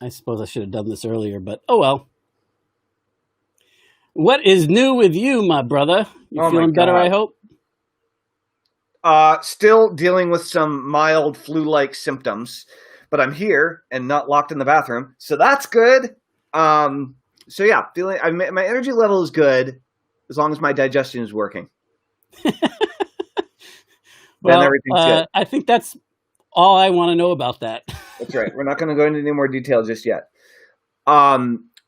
I suppose I should have done this earlier, but oh well. What is new with you, my brother? You feeling better, I hope? Still dealing with some mild flu-like symptoms, but I'm here and not locked in the bathroom, so that's good. So yeah, my energy level is good as long as my digestion is working. Well, everything's good. I think that's all I want to know about that. That's right. We're not going to go into any more detail just yet.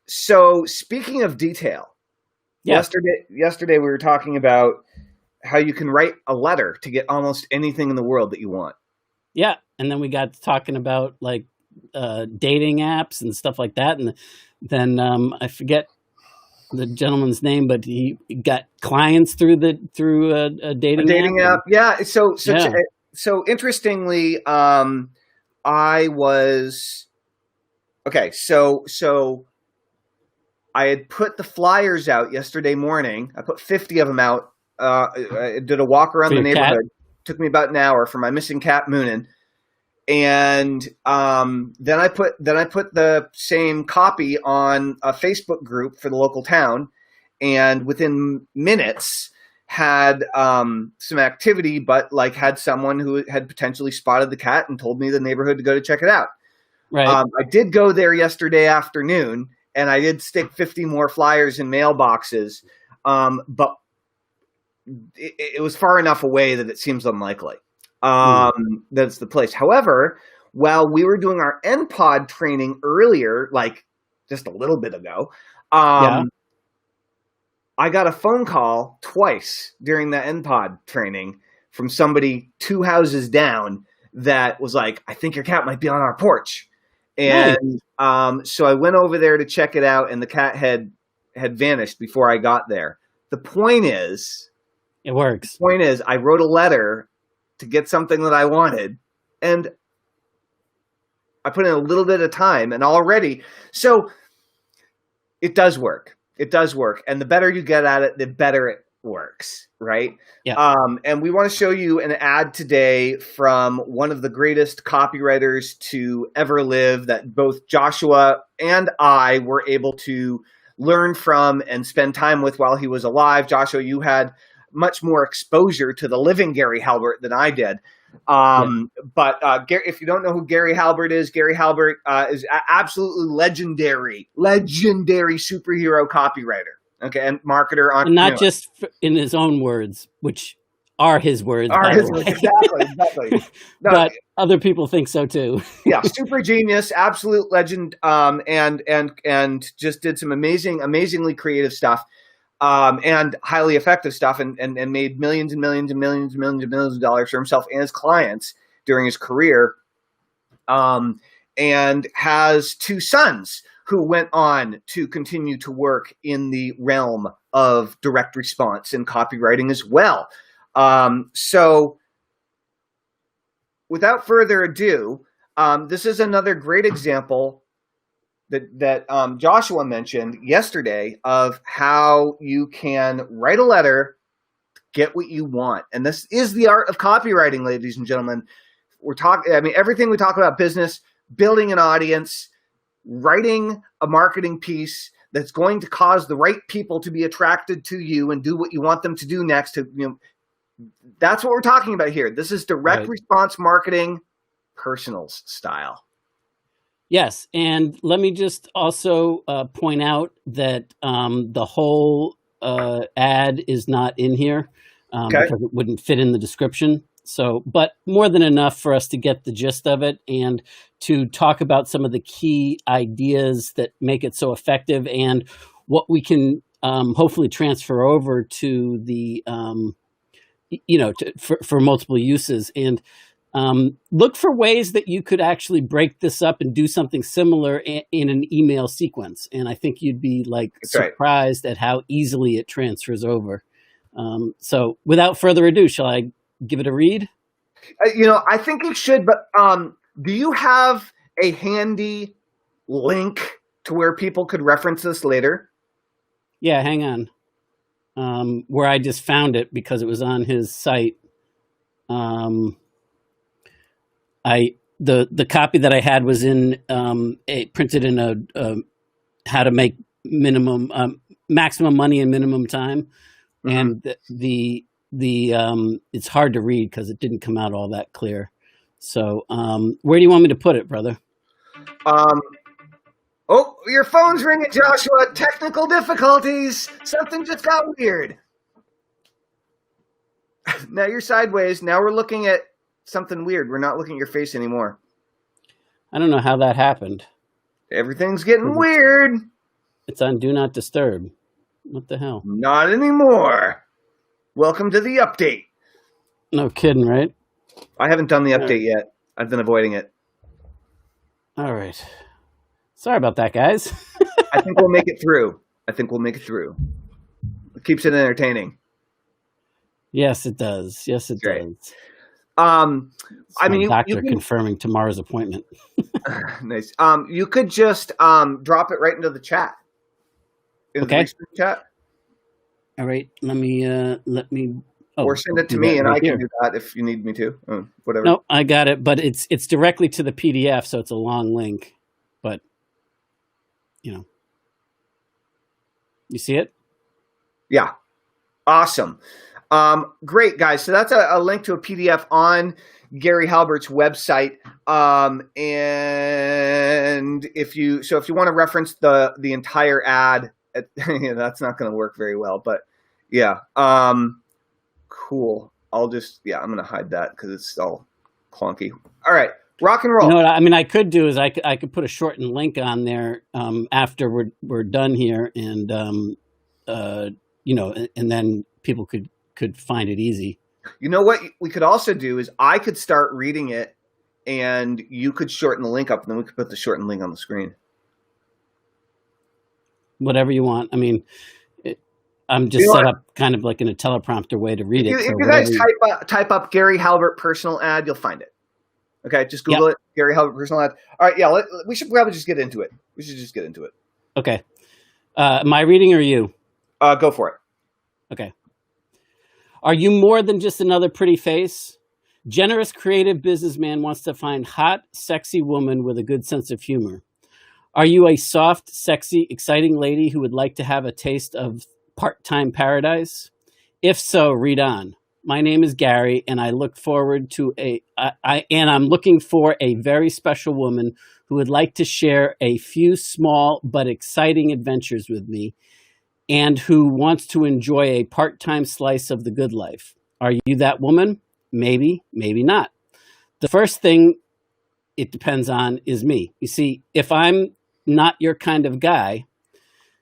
So speaking of detail, yesterday we were talking about how you can write a letter to get almost anything in the world that you want. Yeah, and then we got talking about like dating apps and stuff like that, and then I forget the gentleman's name, but he got clients through a dating app. Yeah. So interestingly, I was okay. So I had put the flyers out yesterday morning. I put 50 of them out. I did a walk around the neighborhood. Cat? Took me about an hour for my missing cat, Moonin. And then I put the same copy on a Facebook group for the local town, and within minutes had some activity, but like had someone who had potentially spotted the cat and told me the neighborhood to go to check it out. Right. I did go there yesterday afternoon, and I did stick 50 more flyers in mailboxes, but it was far enough away that it seems unlikely. That's the place. However, while we were doing our NPod training earlier, like just a little bit ago, I got a phone call twice during the NPod training from somebody 2 houses down that was like, I think your cat might be on our porch. And so I went over there to check it out, and the cat had vanished before I got there. The point is, it works. The point is, I wrote a letter to get something that I wanted, and I put in a little bit of time, and already, so it does work. It does work, and the better you get at it, the better it works, right? Yeah. And we want to show you an ad today from one of the greatest copywriters to ever live that both Joshua and I were able to learn from and spend time with while he was alive. Joshua, you had much more exposure to the living Gary Halbert than I did. But if you don't know who Gary Halbert is is absolutely legendary superhero copywriter. Okay, and marketer, entrepreneur. And not just in his own words, which are his words. Exactly. No, but other people think so too. Yeah, super genius, absolute legend, and just did some amazingly creative stuff. And highly effective stuff, and made millions and millions and millions and millions and millions of dollars for himself and his clients during his career. And has 2 sons who went on to continue to work in the realm of direct response and copywriting as well. So without further ado, this is another great example that Joshua mentioned yesterday of how you can write a letter, get what you want. And this is the art of copywriting, ladies and gentlemen. Everything we talk about business, building an audience, writing a marketing piece that's going to cause the right people to be attracted to you and do what you want them to do next. That's what we're talking about here. This is direct response marketing, personals style. Yes, and let me just also point out that the whole ad is not in here because it wouldn't fit in the description. So, but more than enough for us to get the gist of it and to talk about some of the key ideas that make it so effective and what we can hopefully transfer over to the, for multiple uses. And look for ways that you could actually break this up and do something similar in an email sequence. And I think you'd be surprised at how easily it transfers over. So without further ado, shall I give it a read? I think you should, but do you have a handy link to where people could reference this later? Yeah, hang on. Where I just found it because it was on his site. the copy that I had was in printed in a how to make maximum money in minimum time, and the it's hard to read because it didn't come out all that clear. So where do you want me to put it, brother? Oh, your phone's ringing, Joshua. Technical difficulties. Something just got weird. Now you're sideways. Now we're looking at something weird. We're not looking at your face anymore. I don't know how that happened. Everything's getting weird. It's on Do Not Disturb. What the hell? Not anymore. Welcome to the update. No kidding, right? I haven't done the update yet. I've been avoiding it. All right. Sorry about that, guys. I think we'll make it through. It keeps it entertaining. Yes, it does. Yes, it does. I mean, doctor confirming tomorrow's appointment. Nice. You could just drop it right into the chat. Okay. The chat. All right. Let me. Or send it to me, and I can do that if you need me to. Whatever. No, I got it, but it's directly to the PDF, so it's a long link. But you see it? Yeah. Awesome. Great, guys. So that's a link to a PDF on Gary Halbert's website. And if you want to reference the entire ad, that's not going to work very well, but yeah. Cool. I'm going to hide that because it's all clunky. All right. Rock and roll. You know what I mean? I could do is I could put a shortened link on there after we're done here, and and then people could find it easy. You know what we could also do is I could start reading it, and you could shorten the link up, and then we could put the shortened link on the screen. Whatever you want. I mean, I'm just set up kind of like in a teleprompter way to read it. If you guys type up Gary Halbert personal ad, you'll find it. Okay, just Google it, Gary Halbert personal ad. All right, yeah, we should probably just get into it. Okay. Am I reading or you? Go for it. Okay. Are you more than just another pretty face? Generous, creative businessman wants to find hot, sexy woman with a good sense of humor. Are you a soft, sexy, exciting lady who would like to have a taste of part-time paradise? If so, read on. My name is Gary, and I'm looking for a very special woman who would like to share a few small but exciting adventures with me, and who wants to enjoy a part-time slice of the good life. Are you that woman? Maybe, maybe not. The first thing it depends on is me. You see, if I'm not your kind of guy,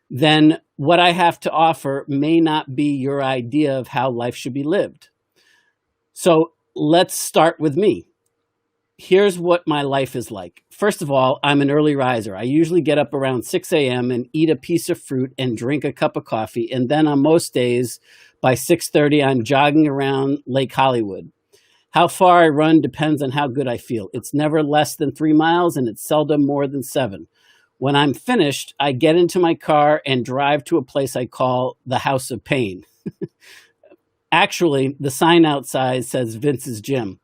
then what I have to offer may not be your idea of how life should be lived. So let's start with me. Here's what my life is like. First of all, I'm an early riser. I usually get up around 6 a.m. and eat a piece of fruit and drink a cup of coffee. And then on most days, by 6:30, I'm jogging around Lake Hollywood. How far I run depends on how good I feel. It's never less than 3 miles, and it's seldom more than 7. When I'm finished, I get into my car and drive to a place I call the House of Pain. Actually, the sign outside says Vince's Gym,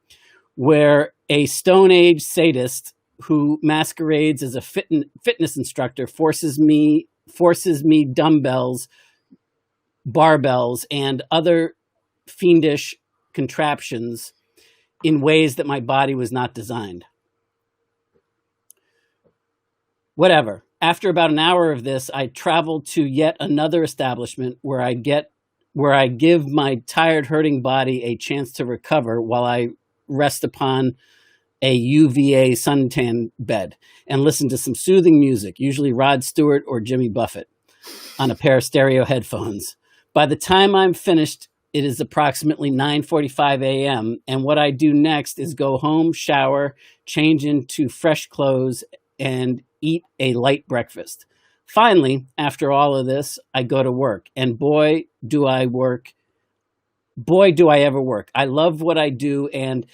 where a Stone Age sadist who masquerades as a fitness instructor forces me dumbbells, barbells, and other fiendish contraptions in ways that my body was not designed. Whatever. After about an hour of this, I travel to yet another establishment where I give my tired, hurting body a chance to recover while I rest upon a UVA suntan bed and listen to some soothing music, usually Rod Stewart or Jimmy Buffett, on a pair of stereo headphones. By the time I'm finished, it is approximately 9:45 a.m. And what I do next is go home, shower, change into fresh clothes, and eat a light breakfast. Finally, after all of this, I go to work, and boy, do I work. Boy, do I ever work. I love what I do and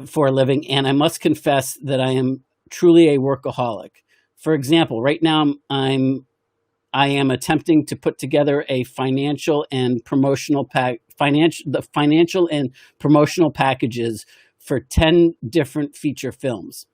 for a living, and I must confess that I am truly a workaholic. For example, right now I am attempting to put together a financial and promotional packages for 10 different feature films.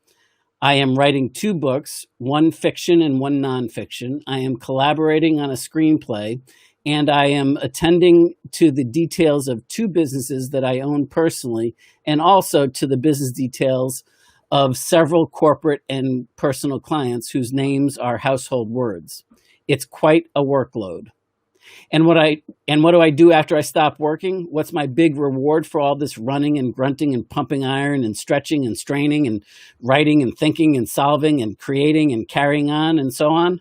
I am writing 2 books, one fiction and one nonfiction. I am collaborating on a screenplay, and I am attending to the details of 2 businesses that I own personally, and also to the business details of several corporate and personal clients whose names are household words. It's quite a workload. And what do I do after I stop working? What's my big reward for all this running and grunting and pumping iron and stretching and straining and writing and thinking and solving and creating and carrying on and so on?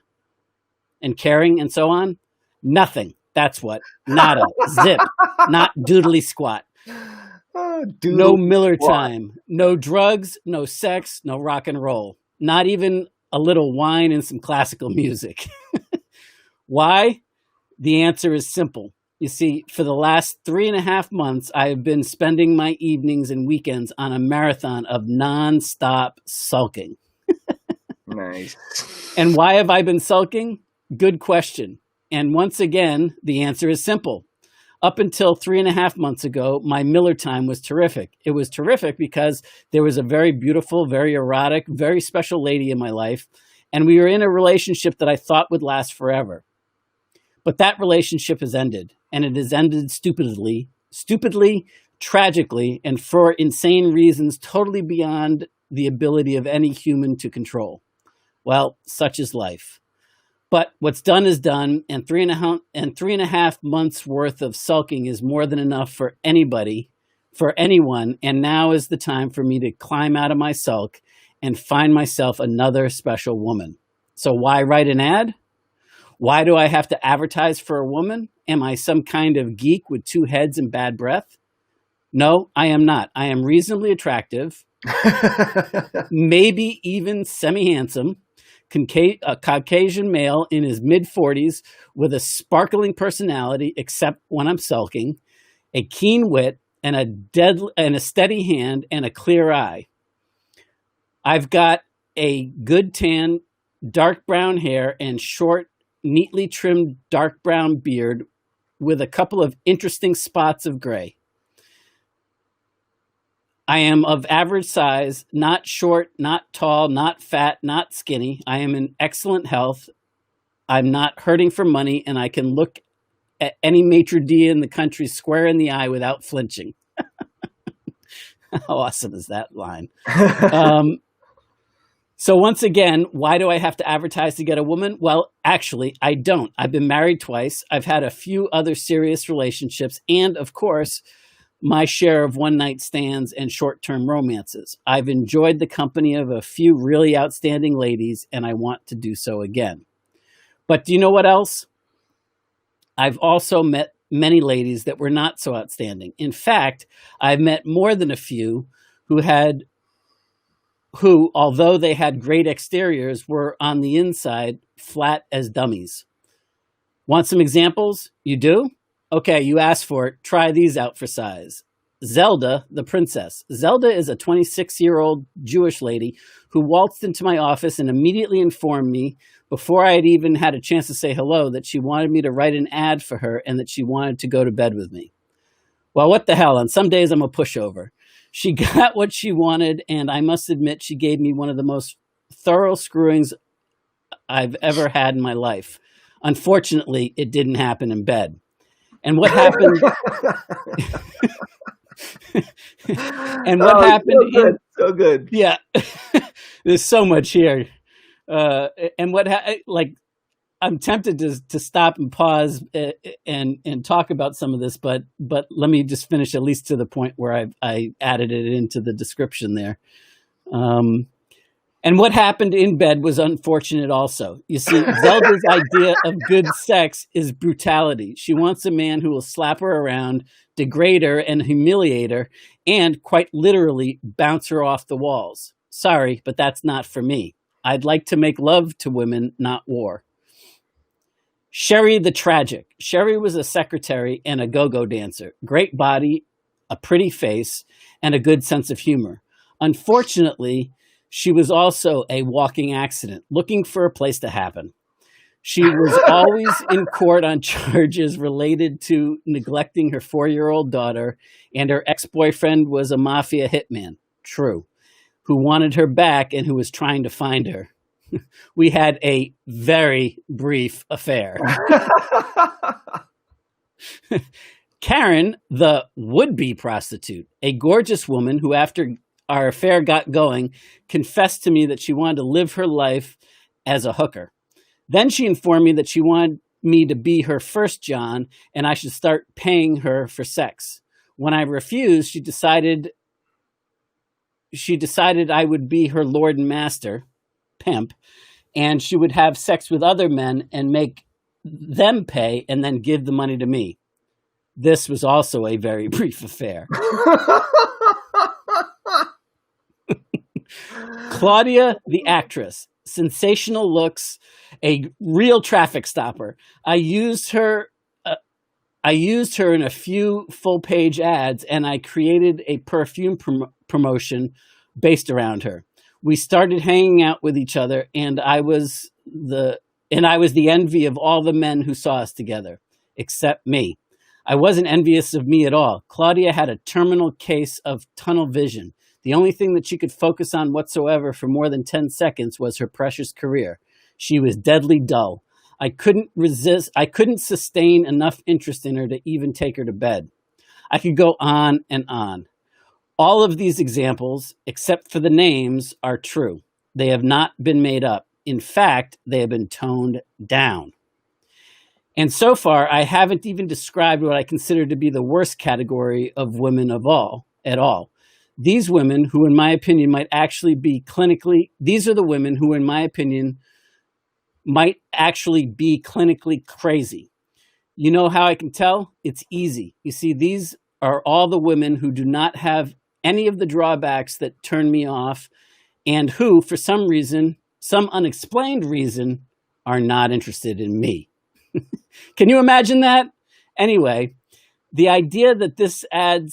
And caring and so on? Nothing. That's what. Nada. Zip. Not doodly squat. No Miller time. No drugs. No sex. No rock and roll. Not even a little wine and some classical music. Why? The answer is simple. You see, for the last 3.5 months, I have been spending my evenings and weekends on a marathon of nonstop sulking. Nice. And why have I been sulking? Good question. And once again, the answer is simple. Up until 3.5 months ago, my Miller time was terrific. It was terrific because there was a very beautiful, very erotic, very special lady in my life, and we were in a relationship that I thought would last forever. But that relationship has ended, and it has ended stupidly, tragically, and for insane reasons totally beyond the ability of any human to control. Well, such is life. But what's done is done, and 3.5 months worth of sulking is more than enough for anybody, for anyone, and now is the time for me to climb out of my sulk and find myself another special woman. So why write an ad? Why do I have to advertise for a woman? Am I some kind of geek with 2 heads and bad breath? No, I am not. I am reasonably attractive, maybe even semi-handsome, a Caucasian male in his mid-40s with a sparkling personality, except when I'm sulking, a keen wit, and a steady hand and a clear eye. I've got a good tan, dark brown hair, and short, neatly trimmed dark brown beard with a couple of interesting spots of gray. I am of average size, not short, not tall, not fat, not skinny. I am in excellent health. I'm not hurting for money, and I can look at any maitre d' in the country square in the eye without flinching. How awesome is that line? So once again, why do I have to advertise to get a woman? Well, actually, I don't. I've been married twice. I've had a few other serious relationships. And of course, my share of one-night stands and short-term romances. I've enjoyed the company of a few really outstanding ladies, and I want to do so again. But do you know what else? I've also met many ladies that were not so outstanding. In fact, I've met more than a few who, although they had great exteriors, were on the inside flat as dummies. Want some examples? You do? Okay, you asked for it. Try these out for size. Zelda, the princess. Zelda is a 26-year-old Jewish lady who waltzed into my office and immediately informed me, before I had even had a chance to say hello, that she wanted me to write an ad for her and that she wanted to go to bed with me. Well, what the hell? On some days, I'm a pushover. She got what she wanted, and I must admit she gave me one of the most thorough screwings I've ever had in my life. Unfortunately, it didn't happen in bed. And what happened? Happened? So good. Yeah, there's so much here. And I'm tempted to stop and pause and talk about some of this, but let me just finish at least to the point where I added it into the description there. And what happened in bed was unfortunate also. You see, Zelda's idea of good sex is brutality. She wants a man who will slap her around, degrade her, and humiliate her, and quite literally bounce her off the walls. Sorry, but that's not for me. I'd like to make love to women, not war. Sherry the Tragic. Sherry was a secretary and a go-go dancer. Great body, a pretty face, and a good sense of humor. Unfortunately, she was also a walking accident, looking for a place to happen. She was always in court on charges related to neglecting her 4-year-old daughter, and her ex-boyfriend was a mafia hitman. True. who wanted her back and who was trying to find her. We had a very brief affair. Karen, the would-be prostitute, a gorgeous woman who, after our affair got going, confessed to me that she wanted to live her life as a hooker. Then she informed me that she wanted me to be her first John and I should start paying her for sex. When I refused, she decided I would be her lord and master, pimp, and she would have sex with other men and make them pay and then give the money to me. This was also a very brief affair. Claudia, the actress, sensational looks, a real traffic stopper. I used her in a few full-page ads, and I created a perfume promotion based around her. We started hanging out with each other, and I was the envy of all the men who saw us together, except me. I wasn't envious of me at all. Claudia had a terminal case of tunnel vision. The only thing that she could focus on whatsoever for more than 10 seconds was her precious career. She was deadly dull. I couldn't sustain enough interest in her to even take her to bed. I could go on and on. All of these examples, except for the names, are true. They have not been made up. In fact, they have been toned down. And so far, I haven't even described what I consider to be the worst category of women at all. These women who, in my opinion, these are the women who, in my opinion, might actually be clinically crazy. You know how I can tell? It's easy. You see, these are all the women who do not have any of the drawbacks that turn me off and who, for some reason, some unexplained reason, are not interested in me. Can you imagine that? Anyway, the idea of this ad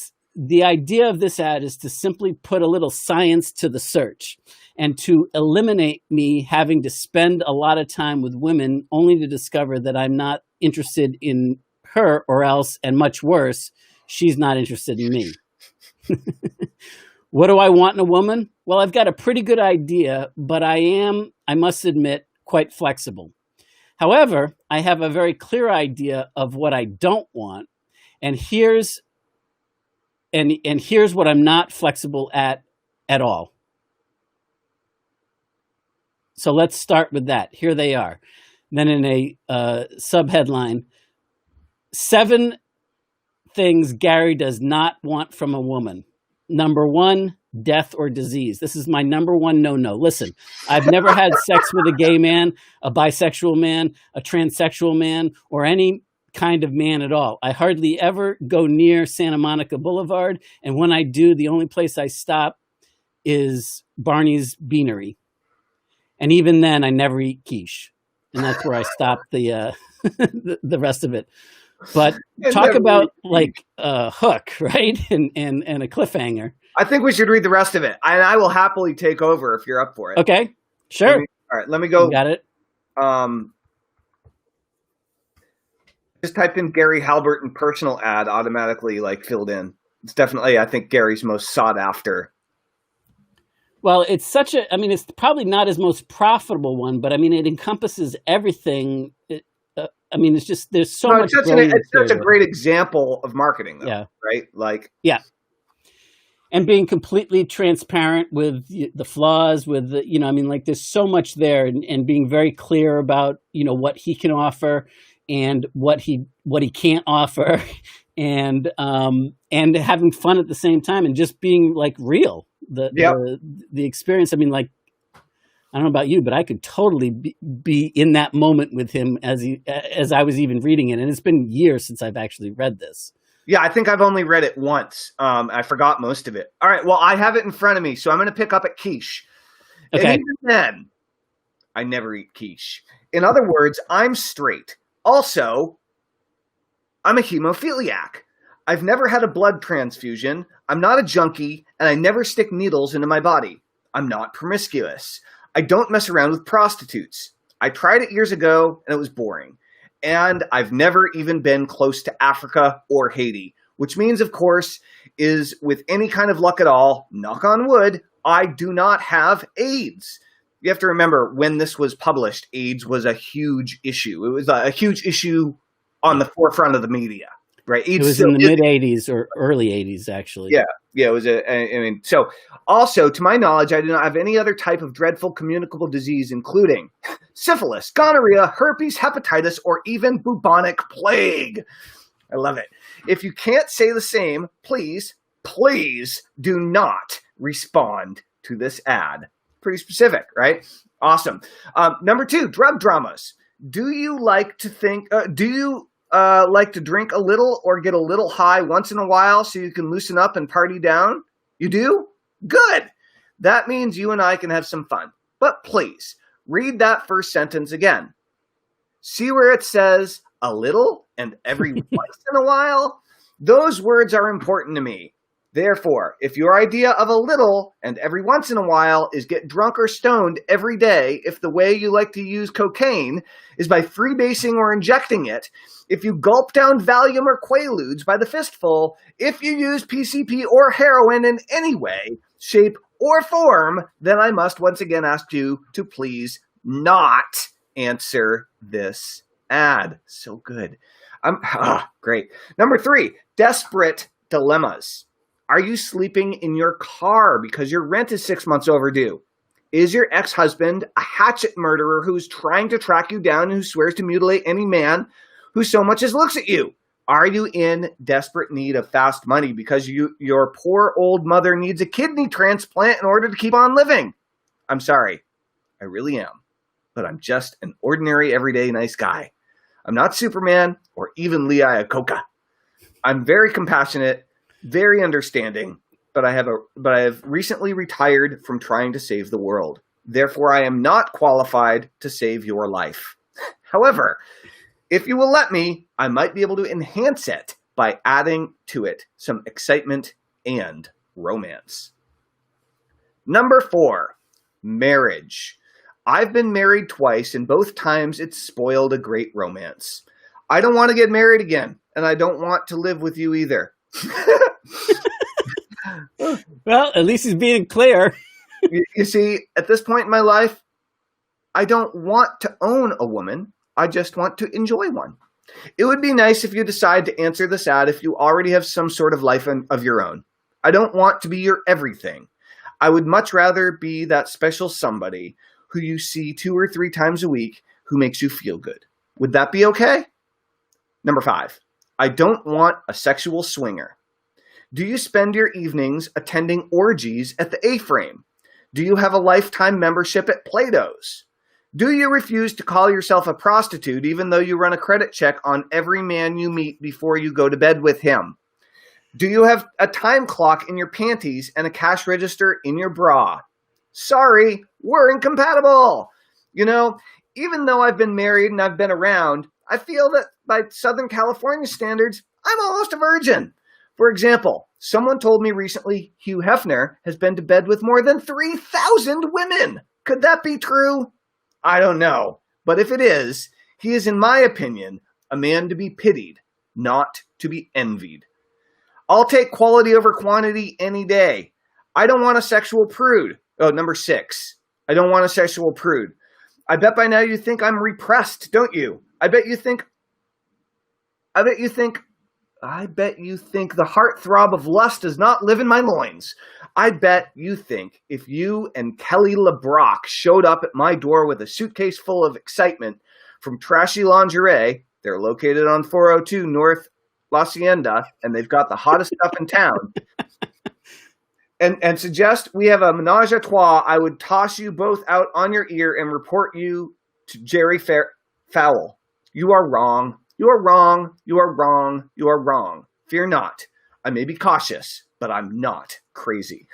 is to simply put a little science to the search and to eliminate me having to spend a lot of time with women only to discover that I'm not interested in her, or else, and much worse, she's not interested in me. What do I want in a woman? Well, I've got a pretty good idea, but I must admit, quite flexible. However, I have a very clear idea of what I don't want, and here's what I'm not flexible at all. So let's start with that. Here they are. Then in a subheadline, 7 things Gary does not want from a woman. Number 1, death or disease. This is my number 1 no-no. Listen, I've never had sex with a gay man, a bisexual man, a transsexual man, or any kind of man at all. I hardly ever go near Santa Monica Boulevard, and when I do, the only place I stop is Barney's Beanery. And even then, I never eat quiche. And that's where I stop the rest of it. But talk about like a hook, right? And a cliffhanger. I think we should read the rest of it. And I will happily take over if you're up for it. Okay, sure. All right, let me go. You got it. Just typed in Gary Halbert and personal ad, automatically filled in. It's definitely, I think, Gary's most sought after. Well, it's probably not his most profitable one, but it encompasses everything. It's just, there's so much. It's such a great example of marketing, though, yeah. Right? Yeah. And being completely transparent with the flaws, with there's so much there, and being very clear about, what he can offer and what he can't offer, and having fun at the same time, and just being real. The experience. I don't know about you, but I could totally be in that moment with him as I was even reading it. And it's been years since I've actually read this. Yeah, I think I've only read it once. I forgot most of it. All right, well, I have it in front of me, so I'm going to pick up at quiche. Okay. And even then, I never eat quiche. In other words, I'm straight. Also, I'm a hemophiliac. I've never had a blood transfusion. I'm not a junkie, and I never stick needles into my body. I'm not promiscuous. I don't mess around with prostitutes. I tried it years ago, and it was boring. And I've never even been close to Africa or Haiti, which means, of course, is with any kind of luck at all, knock on wood, I do not have AIDS. You have to remember, when this was published, AIDS was a huge issue. It was a huge issue on the forefront of the media, right? AIDS it was in the mid 80s or early 80s, actually. Yeah. It was so also, to my knowledge, I do not have any other type of dreadful communicable disease, including syphilis, gonorrhea, herpes, hepatitis, or even bubonic plague. I love it. If you can't say the same, please do not respond to this ad. Pretty specific, right? Awesome. Number 2, drug dramas. Do you like to like to drink a little or get a little high once in a while so you can loosen up and party down? You do? Good. That means you and I can have some fun. But please, read that first sentence again. See where it says a little and every once in a while? Those words are important to me. Therefore, if your idea of a little and every once in a while is get drunk or stoned every day, if the way you like to use cocaine is by freebasing or injecting it, if you gulp down Valium or Quaaludes by the fistful, if you use PCP or heroin in any way, shape, or form, then I must once again ask you to please not answer this ad. So good. Great. Number 3, desperate dilemmas. Are you sleeping in your car because your rent is 6 months overdue? Is your ex-husband a hatchet murderer who's trying to track you down and who swears to mutilate any man who so much as looks at you? Are you in desperate need of fast money because your poor old mother needs a kidney transplant in order to keep on living? I'm sorry. I really am. But I'm just an ordinary, everyday, nice guy. I'm not Superman or even Lee Iacocca. I'm very compassionate, very understanding, but I have recently retired from trying to save the world. Therefore, I am not qualified to save your life. However, if you will let me, I might be able to enhance it by adding to it some excitement and romance. Number 4, marriage. I've been married twice, and both times it's spoiled a great romance. I don't want to get married again, and I don't want to live with you either. Well, at least he's being clear. You see, at this point in my life, I don't want to own a woman. I just want to enjoy one. It would be nice if you decide to answer this ad if you already have some sort of life of your own. I don't want to be your everything. I would much rather be that special somebody who you see 2 or 3 times a week who makes you feel good. Would that be okay? Number 5, I don't want a sexual swinger. Do you spend your evenings attending orgies at the A-Frame? Do you have a lifetime membership at Plato's? Do you refuse to call yourself a prostitute even though you run a credit check on every man you meet before you go to bed with him? Do you have a time clock in your panties and a cash register in your bra? Sorry, we're incompatible. You know, even though I've been married and I've been around, I feel that by Southern California standards, I'm almost a virgin. For example, someone told me recently Hugh Hefner has been to bed with more than 3,000 women. Could that be true? I don't know. But if it is, he is, in my opinion, a man to be pitied, not to be envied. I'll take quality over quantity any day. I don't want a sexual prude. Oh, number 6. I don't want a sexual prude. I bet by now you think I'm repressed, don't you? I bet you think the heartthrob of lust does not live in my loins. I bet you think if you and Kelly LeBrock showed up at my door with a suitcase full of excitement from Trashy Lingerie, they're located on 402 North La Hacienda, and they've got the hottest stuff in town, and suggest we have a menage a trois, I would toss you both out on your ear and report you to Jerry Fowle. You are wrong. You are wrong. You are wrong. You are wrong. Fear not. I may be cautious, but I'm not crazy.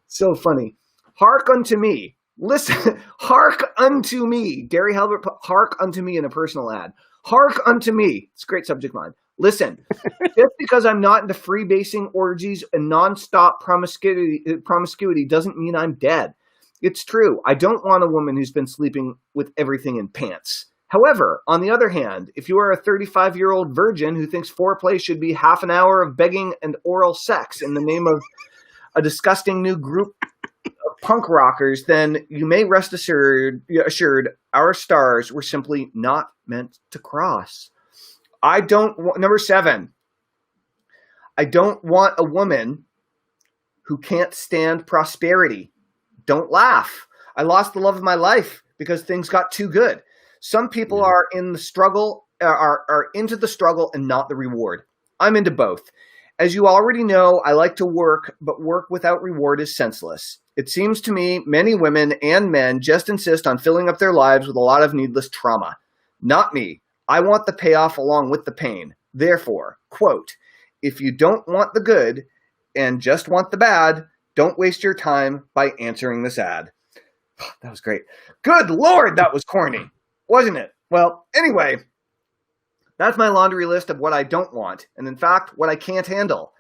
So funny. Hark unto me. Listen. Hark unto me. Gary Halbert, hark unto me in a personal ad. Hark unto me. It's a great subject line. Listen, just because I'm not into freebasing orgies and nonstop promiscuity doesn't mean I'm dead. It's true. I don't want a woman who's been sleeping with everything in pants. However, on the other hand, if you are a 35-year-old virgin who thinks foreplay should be half an hour of begging and oral sex in the name of a disgusting new group of punk rockers, then you may rest assured our stars were simply not meant to cross. Number 7, I don't want a woman who can't stand prosperity. Don't laugh. I lost the love of my life because things got too good. Some people are in the struggle, are into the struggle and not the reward. I'm into both. As you already know, I like to work, but work without reward is senseless. It seems to me many women and men just insist on filling up their lives with a lot of needless trauma. Not me. I want the payoff along with the pain. Therefore, quote, if you don't want the good and just want the bad, don't waste your time by answering this ad. That was great. Good Lord, that was corny, wasn't it? Well, anyway, that's my laundry list of what I don't want, and in fact, what I can't handle.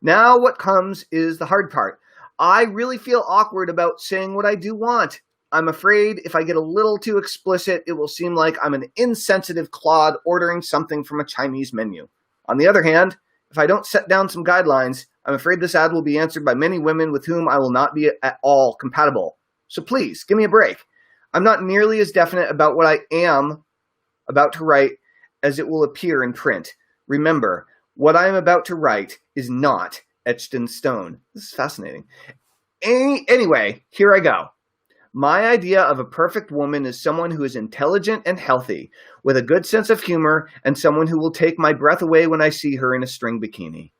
Now what comes is the hard part. I really feel awkward about saying what I do want. I'm afraid if I get a little too explicit, it will seem like I'm an insensitive clod ordering something from a Chinese menu. On the other hand, if I don't set down some guidelines, I'm afraid this ad will be answered by many women with whom I will not be at all compatible. So please, give me a break. I'm not nearly as definite about what I am about to write as it will appear in print. Remember, what I am about to write is not etched in stone. This is fascinating. Anyway, here I go. My idea of a perfect woman is someone who is intelligent and healthy, with a good sense of humor, and someone who will take my breath away when I see her in a string bikini.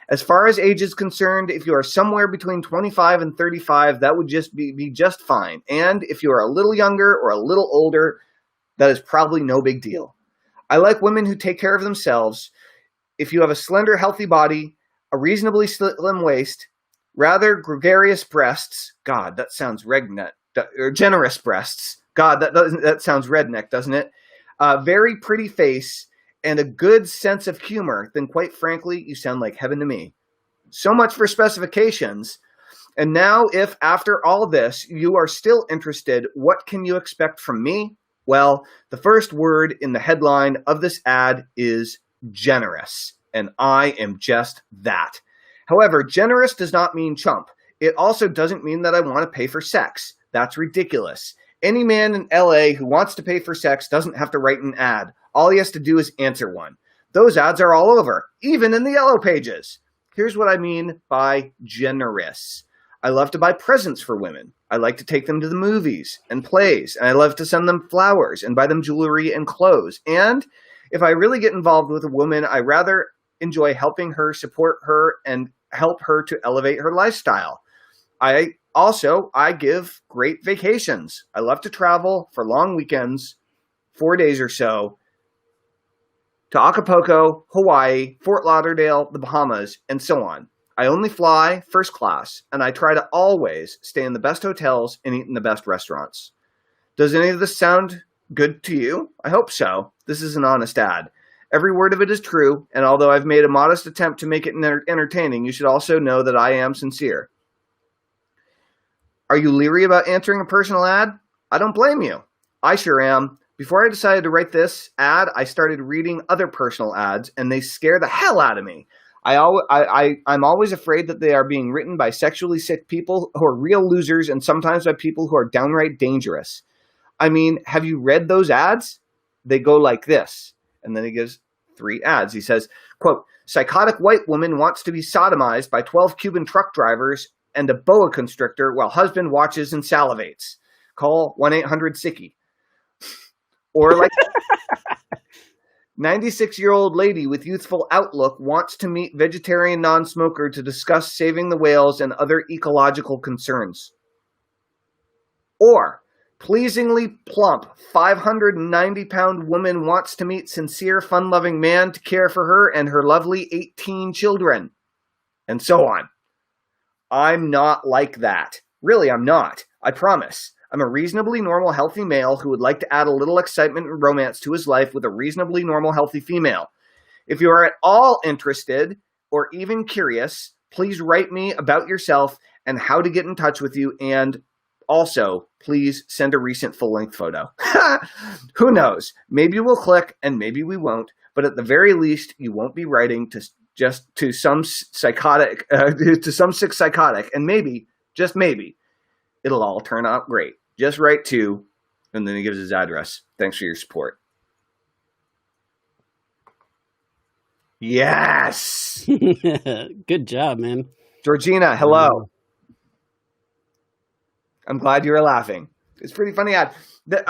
As far as age is concerned, if you are somewhere between 25 and 35, that would just be just fine. And if you are a little younger or a little older, that is probably no big deal. I like women who take care of themselves. If you have a slender, healthy body, a reasonably slim waist, rather gregarious breasts, God, that sounds redneck, or generous breasts. God, that sounds redneck, doesn't it? Very pretty face, and a good sense of humor, then quite frankly, you sound like heaven to me. So much for specifications. And now, if after all this, you are still interested, what can you expect from me? Well, the first word in the headline of this ad is generous, and I am just that. However, generous does not mean chump. It also doesn't mean that I want to pay for sex. That's ridiculous. Any man in LA who wants to pay for sex doesn't have to write an ad. All he has to do is answer one. Those ads are all over, even in the yellow pages. Here's what I mean by generous. I love to buy presents for women. I like to take them to the movies and plays, and I love to send them flowers and buy them jewelry and clothes. And if I really get involved with a woman, I rather enjoy helping her, support her, and help her to elevate her lifestyle. I give great vacations. I love to travel for long weekends, 4 days or so, to Acapulco, Hawaii, Fort Lauderdale, the Bahamas, and so on. I only fly first class, and I try to always stay in the best hotels and eat in the best restaurants. Does any of this sound good to you? I hope so. This is an honest ad. Every word of it is true, and although I've made a modest attempt to make it entertaining, you should also know that I am sincere. Are you leery about answering a personal ad? I don't blame you. I sure am. Before I decided to write this ad, I started reading other personal ads, and they scare the hell out of me. I'm always afraid that they are being written by sexually sick people who are real losers, and sometimes by people who are downright dangerous. I mean, have you read those ads? They go like this. And then he gives 3 ads. He says, quote, psychotic white woman wants to be sodomized by 12 Cuban truck drivers and a boa constrictor while husband watches and salivates. Call 1-800-SICKY. Or like 96-year-old lady with youthful outlook wants to meet vegetarian non-smoker to discuss saving the whales and other ecological concerns. Or pleasingly plump 590-pound woman wants to meet sincere, fun-loving man to care for her and her lovely 18 children. And so on. I'm not like that. Really, I'm not. I promise. I'm a reasonably normal, healthy male who would like to add a little excitement and romance to his life with a reasonably normal, healthy female. If you are at all interested or even curious, please write me about yourself and how to get in touch with you, and also, please send a recent full-length photo. Who knows? Maybe we'll click and maybe we won't. But at the very least, you won't be writing to some psychotic, sick psychotic. And maybe, just maybe, it'll all turn out great. Just write to, and then he gives his address. Thanks for your support. Yes. Good job, man. Georgina, hello. I'm glad you were laughing. It's pretty funny ad. That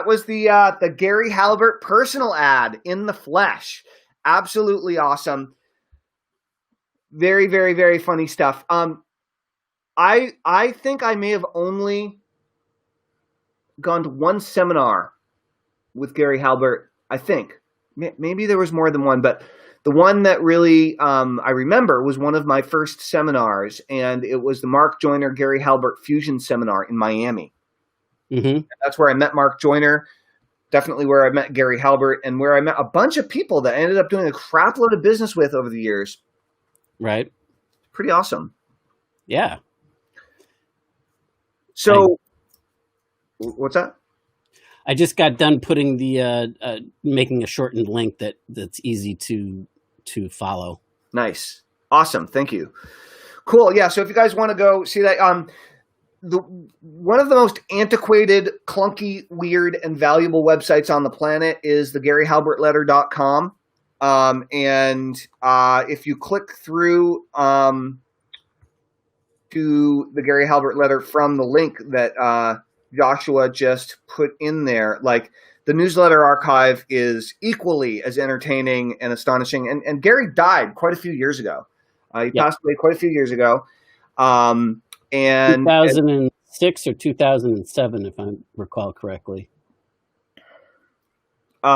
was the Gary Halbert personal ad in the flesh. Absolutely awesome. Very, very, very funny stuff. I think I may have only gone to one seminar with Gary Halbert. I think maybe there was more than one, but the one that really I remember was one of my first seminars, and it was the Mark Joyner Gary Halbert Fusion Seminar in Miami. Mm-hmm. That's where I met Mark Joyner, definitely where I met Gary Halbert, and where I met a bunch of people that I ended up doing a crap load of business with over the years. Right. Pretty awesome. Yeah. So, what's that? I just got done putting making a shortened link that's easy to follow. Nice. Awesome. Thank you. Cool. Yeah. So if you guys want to go see that, one of the most antiquated, clunky, weird, and valuable websites on the planet is the GaryHalbertLetter.com. And if you click through to the Gary Halbert Letter from the link that Joshua just put in there, like, the newsletter archive is equally as entertaining and astonishing. And Gary died quite a few years ago. He passed away quite a few years ago. And 2006 or 2007, if I recall correctly. He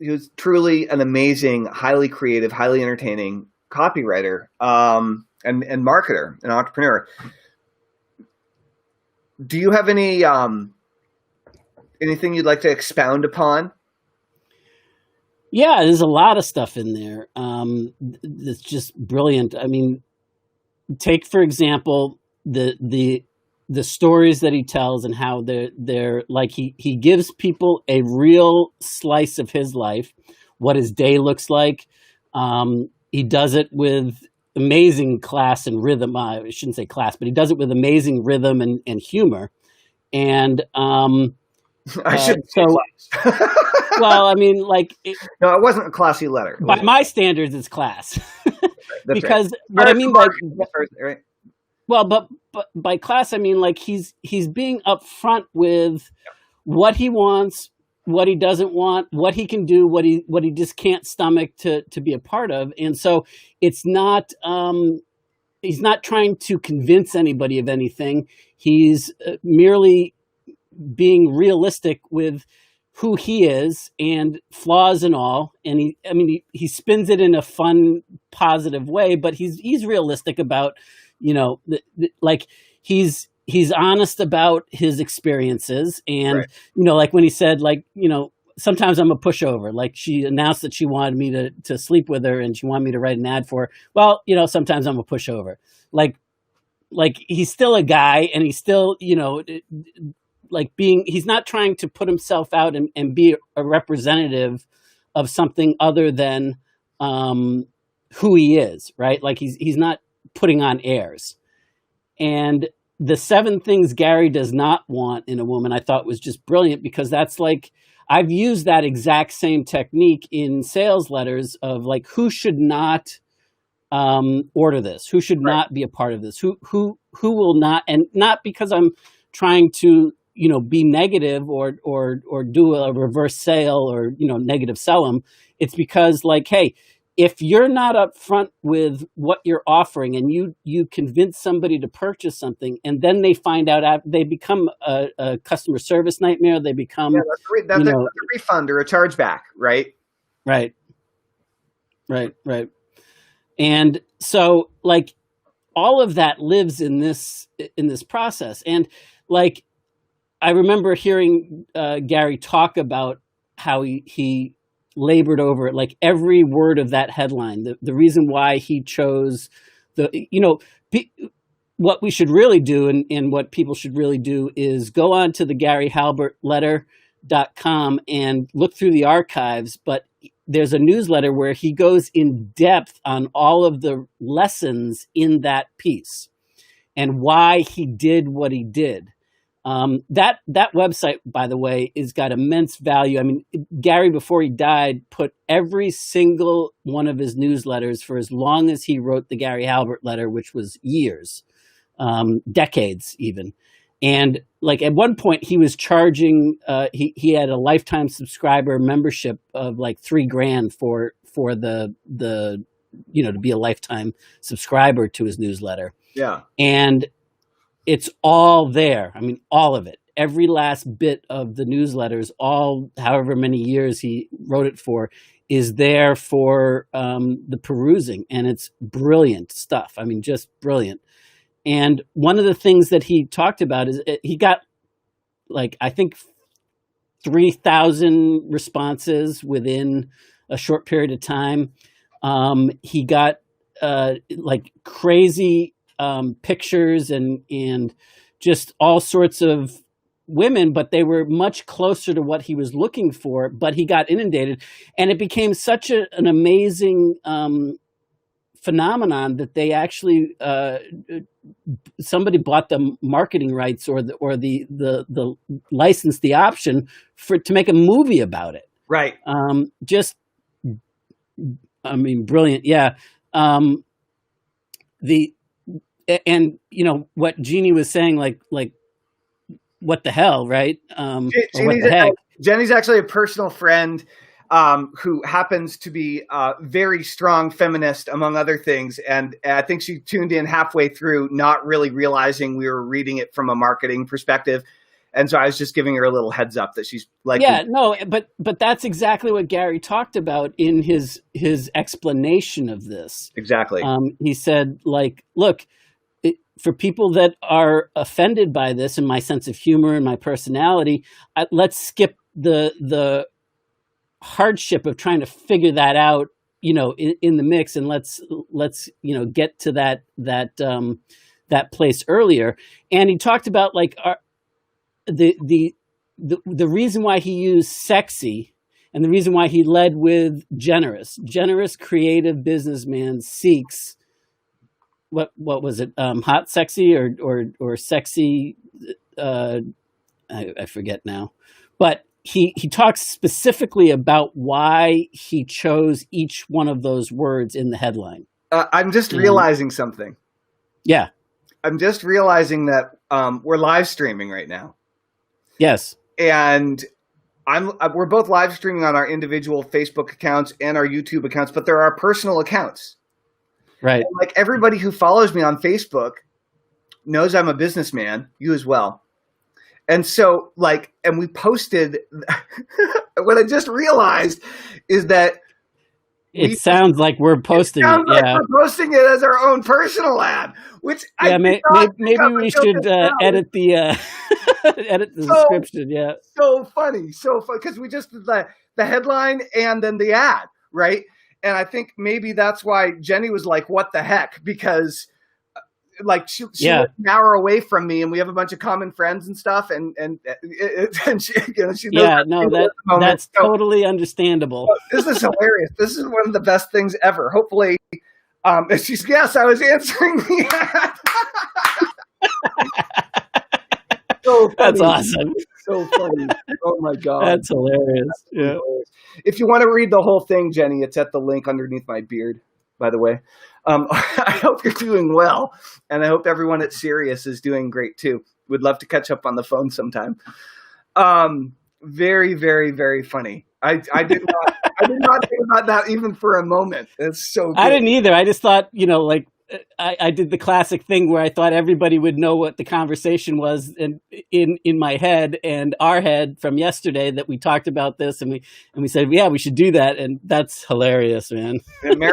was truly an amazing, highly creative, highly entertaining copywriter and marketer and entrepreneur. Do you have any anything you'd like to expound upon? Yeah, there's a lot of stuff in there that's just brilliant. I mean, take, for example, the stories that he tells and how they're like, he gives people a real slice of his life, what his day looks like. He does it with amazing class and rhythm. I shouldn't say class, but he does it with amazing rhythm and humor. And I shouldn't say class. Well, I mean, like, no, it wasn't a classy letter. By my standards, it's class. Because right. what I mean by right. Well, but by class, I mean, like, he's being upfront with what he wants, what he doesn't want, what he can do, what he just can't stomach to be a part of. And so it's not, he's not trying to convince anybody of anything. He's merely being realistic with who he is and flaws and all. And he spins it in a fun, positive way, but he's realistic about, like, he's honest about his experiences. And, right. Like when he said, like, sometimes I'm a pushover. Like, she announced that she wanted me to sleep with her and she wanted me to write an ad for her. Well, sometimes I'm a pushover. Like he's still a guy, and he's still, he's not trying to put himself out and be a representative of something other than who he is, right? Like, he's not putting on airs. And the 7 things Gary does not want in a woman, I thought was just brilliant, because that's like, I've used that exact same technique in sales letters of, like, who should not order this, who should not be a part of this, who will not, and not because I'm trying to, be negative or do a reverse sale or, negative sell them. It's because, like, hey, if you're not upfront with what you're offering and you convince somebody to purchase something, and then they find out, they become a customer service nightmare. They become, that's a refund or a chargeback, right? Right. And so, like, all of that lives in this process. And, like, I remember hearing Gary talk about how he labored over it, like every word of that headline. The reason why he chose what we should really do, and what people should really do, is go on to the GaryHalbertLetter.com and look through the archives. But there's a newsletter where he goes in depth on all of the lessons in that piece and why he did what he did. That website, by the way, has got immense value. I mean, Gary, before he died, put every single one of his newsletters for as long as he wrote the Gary Halbert letter, which was years, decades even. And like at one point he was charging, he had a lifetime subscriber membership of like $3,000 for the to be a lifetime subscriber to his newsletter. Yeah. And it's all there. I mean, all of it, every last bit of the newsletters, all however many years he wrote it for, is there for the perusing. And it's brilliant stuff. I mean, just brilliant. And one of the things that he talked about is he got like, I think 3,000 responses within a short period of time. He got like crazy pictures and just all sorts of women, but they were much closer to what he was looking for. But he got inundated, and it became such an amazing phenomenon that they actually somebody bought the marketing rights or the license, the option to make a movie about it. Right. Just, I mean, brilliant. Yeah. And you know what Jeannie was saying, like what the hell, right? What the heck? Jenny's actually a personal friend who happens to be a very strong feminist, among other things. And I think she tuned in halfway through, not really realizing we were reading it from a marketing perspective. And so I was just giving her a little heads up that she's like, yeah, no, but that's exactly what Gary talked about in his explanation of this. Exactly. He said, like, look, for people that are offended by this and my sense of humor and my personality, let's skip the hardship of trying to figure that out, in the mix, and let's get to that place earlier. And he talked about like the reason why he used sexy, and the reason why he led with generous creative businessman seeks. What was it? Hot, sexy, or sexy? I forget now. But he talks specifically about why he chose each one of those words in the headline. I'm just realizing something. Yeah, I'm just realizing that we're live streaming right now. Yes, and we're both live streaming on our individual Facebook accounts and our YouTube accounts, but there are personal accounts. Right. And like everybody who follows me on Facebook knows I'm a businessman, you as well. And so and we posted, what I just realized is that it sounds like we're posting it. Like we're posting it as our own personal ad, which maybe we should edit the edit the description. Yeah. So funny. Because we just did the headline and then the ad, right? And I think maybe that's why Jenny was like, what the heck? Because she lives an hour away from me, and we have a bunch of common friends and stuff. And she knows that's totally understandable. This is hilarious. This is one of the best things ever. Hopefully, she's, yes, I was answering the ad. So funny. That's awesome. So funny. Oh my God. That's hilarious. Yeah. If you want to read the whole thing, Jenny, it's at the link underneath my beard, by the way. I hope you're doing well, and I hope everyone at Sirius is doing great too. Would love to catch up on the phone sometime. Very, very, very funny. I did not think about that even for a moment. It's so good. I didn't either. I just thought, I did the classic thing where I thought everybody would know what the conversation was in my head and our head from yesterday, that we talked about this, and we said, yeah, we should do that. And that's hilarious, man. And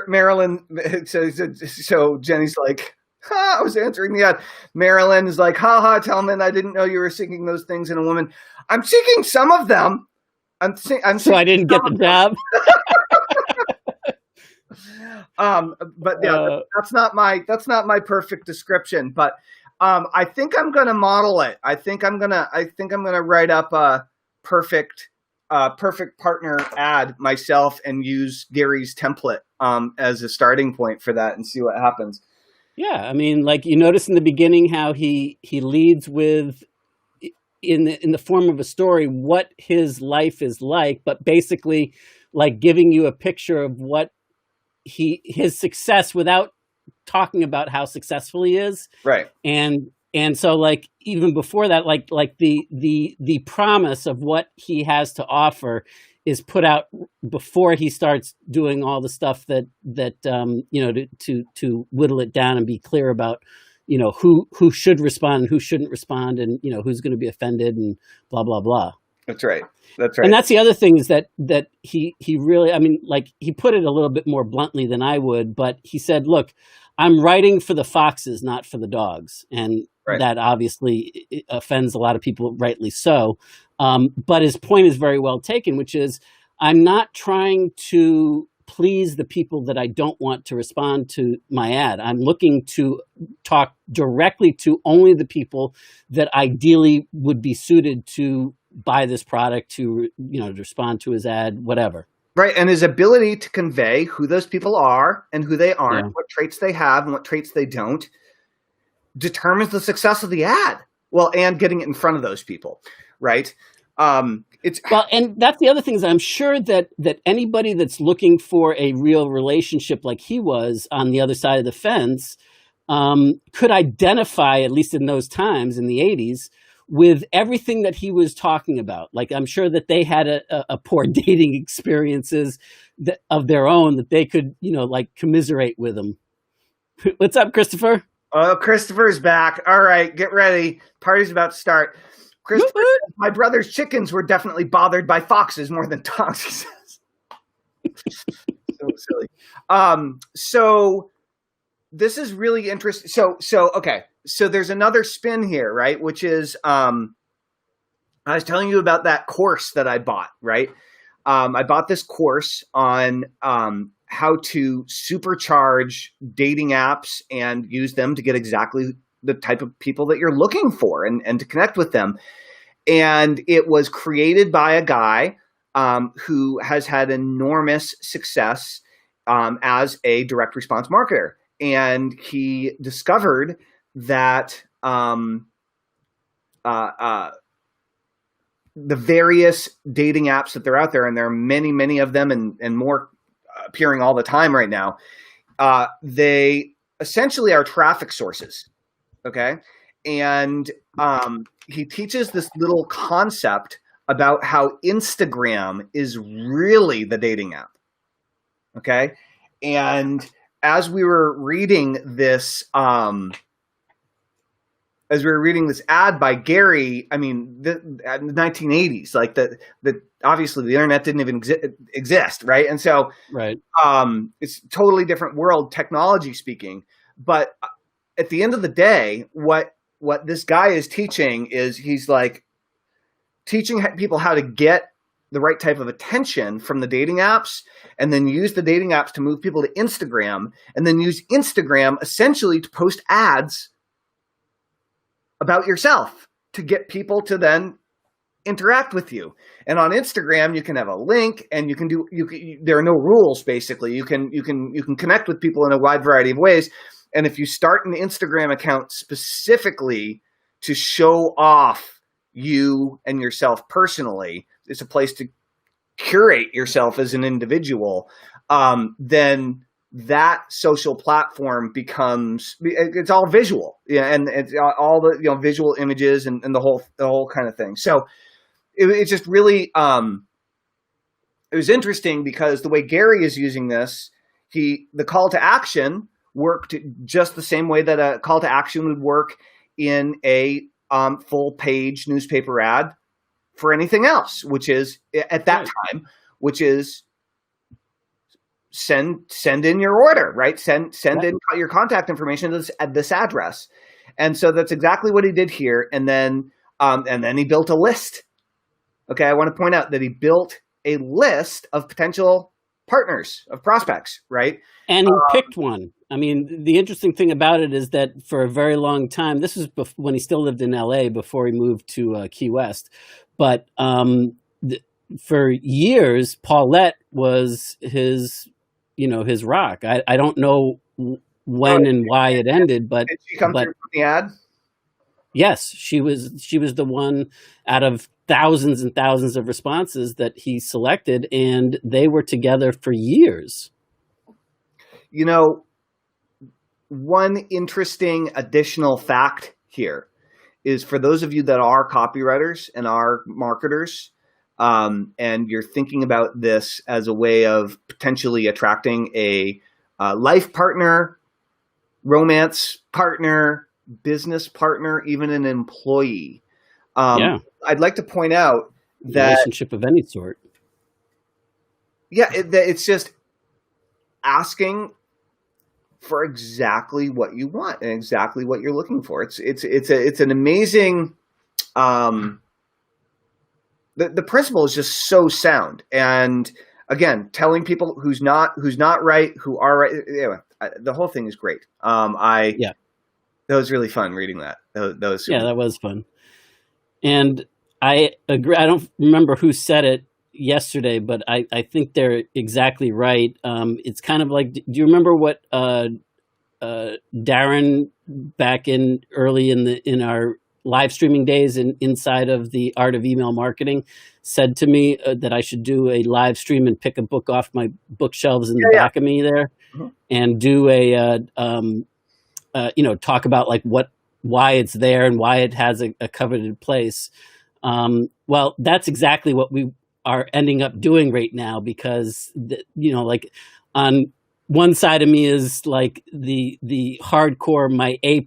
Marilyn, so Jenny's like, I was answering the ad. Marilyn is like, haha, Tellman, I didn't know you were seeking those things in a woman. I'm seeking some of them. I'm so I didn't get the job. But yeah, that's not my perfect description. But I think I'm going to model it. I think I'm going to write up a perfect partner ad myself and use Gary's template as a starting point for that and see what happens. Yeah, I mean, like you notice in the beginning how he leads with in the form of a story what his life is like, but basically like giving you a picture of what his success without talking about how successful he is. Right. And so like even before that, like the promise of what he has to offer is put out before he starts doing all the stuff that you know, to whittle it down and be clear about, you know, who should respond and who shouldn't respond, and, you know, who's going to be offended and blah blah blah. That's right. That's right. And that's the other thing is that he really, I mean, like he put it a little bit more bluntly than I would, but he said, look, I'm writing for the foxes, not for the dogs. And right. That obviously offends a lot of people, rightly so. But his point is very well taken, which is I'm not trying to please the people that I don't want to respond to my ad. I'm looking to talk directly to only the people that ideally would be suited to buy this product, to, you know, to respond to his ad, whatever. Right. And his ability to convey who those people are and who they aren't, what traits they have and what traits they don't, determines the success of the ad. Well, and getting it in front of those people. Right. Well, and that's the other thing is I'm sure that anybody that's looking for a real relationship like he was on the other side of the fence could identify, at least in those times in the 80s, with everything that he was talking about. Like, I'm sure that they had a poor dating experiences of their own that they could, you know, like commiserate with him. What's up, Christopher? Oh, Christopher's back. All right, get ready. Party's about to start. Christopher, my brother's chickens were definitely bothered by foxes more than dogs, he says. So silly. So this is really interesting. So okay. So there's another spin here, right? Which is, I was telling you about that course that I bought, right? I bought this course on how to supercharge dating apps and use them to get exactly the type of people that you're looking for and to connect with them. And it was created by a guy who has had enormous success as a direct response marketer. And he discovered that the various dating apps that they're out there, and there are many, many of them and more appearing all the time right now, they essentially are traffic sources. Okay. And he teaches this little concept about how Instagram is really the dating app. Okay. And as we were reading this, ad by Gary, I mean, the 1980s, like the obviously the internet didn't even exist, right? And so, right, it's a totally different world, technology speaking. But at the end of the day, what this guy is teaching is he's like teaching people how to get the right type of attention from the dating apps, and then use the dating apps to move people to Instagram, and then use Instagram essentially to post ads about yourself to get people to then interact with you. And on Instagram, you can have a link, and there are no rules. Basically, you can connect with people in a wide variety of ways. And if you start an Instagram account specifically to show off you and yourself personally, it's a place to curate yourself as an individual, then that social platform becomes, it's all visual, and it's all the, you know, visual images and the whole kind of thing. So it's just really, it was interesting because the way Gary is using this, the call to action worked just the same way that a call to action would work in a full page newspaper ad for anything else, which is at that time, which is send in your order, right? Send in your contact information at this address. And so that's exactly what he did here. And then he built a list Okay, I want to point out that he built a list of potential partners, of prospects, right? And he picked one. I mean, the interesting thing about it is that for a very long time, this was when he still lived in LA before he moved to Key West, but for years, Paulette was his rock. I don't know when and why it ended, but did she come through from the ad? Yes, she was the one out of thousands and thousands of responses that he selected, and they were together for years. You know, one interesting additional fact here is for those of you that are copywriters and are marketers, and you're thinking about this as a way of potentially attracting a life partner, romance partner, business partner, even an employee. I'd like to point out that relationship of any sort. Yeah, it's just asking for exactly what you want and exactly what you're looking for. It's an amazing. The principle is just so sound, and again, telling people who's not right, who are right. Anyway, the whole thing is great. That was really fun reading that. That was super that was fun. And I agree. I don't remember who said it yesterday, but I think they're exactly right. It's kind of like, do you remember what Darren back in early in our live streaming days inside of the Art of Email Marketing said to me that I should do a live stream and pick a book off my bookshelves in the back of me there, and do talk about like why it's there and why it has a coveted place. Well, that's exactly what we are ending up doing right now, because like on one side of me is like the hardcore, my A+++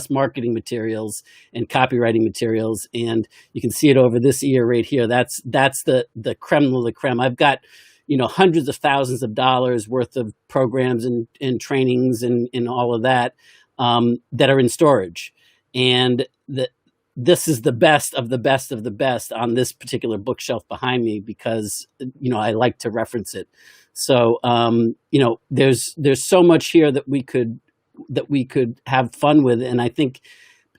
marketing materials and copywriting materials, and you can see it over this ear right here. That's the creme de la creme. I've got hundreds of thousands of dollars worth of programs and trainings and all of that that are in storage, and this is the best of the best of the best on this particular bookshelf behind me, because I like to reference it. So there's so much here that we could have fun with, and I think,